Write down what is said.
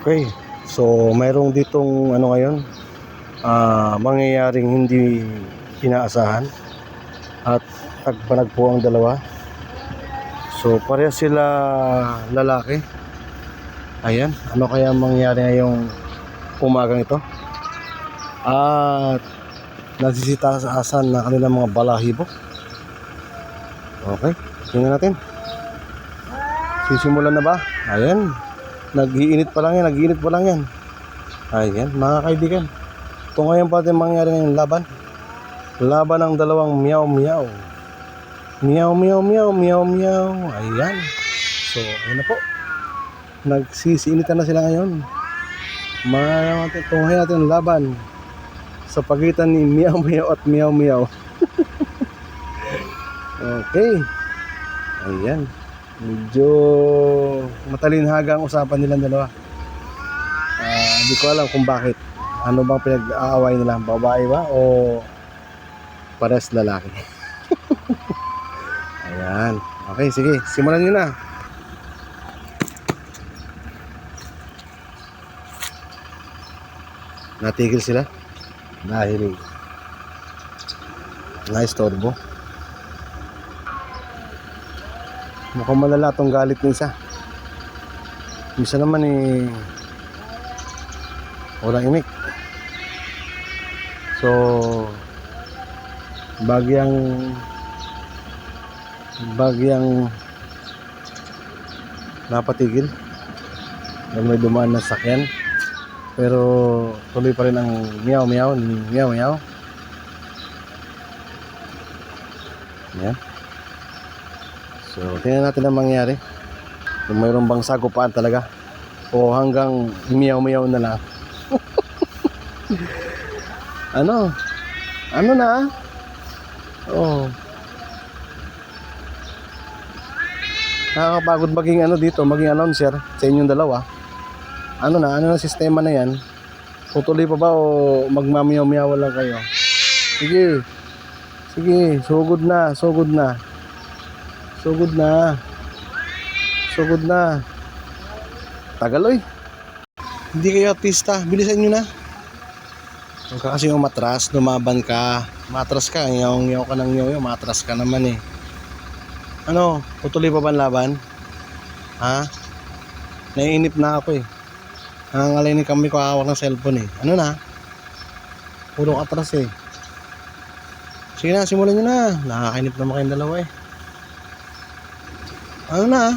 Okay. So, mayroong ditong ano ngayon, mangyayaring hindi inaasahan at tagpanag po ang dalawa. So, pareha sila lalaki. Ayan, ano kaya mangyari ngayong umagang ito? At nasisitaasan na kanilang mga balahibo. Okay, tingnan natin. Sisimulan na ba? Ayan, nag-iinit pa lang yan. Ayan, mga kaibigan. Ito ngayon pa din mangyari ngayong laban. Laban ng dalawang meow meow. Meow meow meow meow meow. Ayan. So, ayun na po. Nagsisiinitan na sila ngayon. Tunghayan natin ang laban sa pagitan ni meow meow at meow meow. Okay. Ayan. Medyo matalinhaga ang usapan nilang dalawa. Hindi ko alam kung bakit. Ano bang pinag-aaway nila? Babae ba o pares lalaki? Ayan. Okay, sige. Simulan nyo na. Natigil sila dahil naistorbo. Mukhang malala tong galit ng isa. Isa naman walang imik. So, bagyang napatigil dahil may dumaan na sakyan, pero tuloy pa rin ang meow meow meow meow. Yan. So, tingnan natin ang mangyari. Kung mayroon bang sagupaan talaga o hanggang meow meow na lang. Ano na? Oh. Nakakapagod maging maging announcer sa inyong dalawa. Ano na sistema na yan? Tutuloy pa ba o magmamiyaw-miyaw lang kayo? Sige, sugod na. Tagaloy. Hindi kayo artista, bilisan nyo na. Huwag ka kasi umatras, lumaban ka. Matras ka, ngayaw ka ng ngayaw, matras ka naman eh. Ano, tutuloy pa ba ang laban? Ha? Naiinip na ako eh. Nangangalay ni kami ko hawak ng cellphone eh. Ano na? Puro atras eh. Sige na, simulan nyo na. Nakakainip naman kayong dalawa eh. Ano na?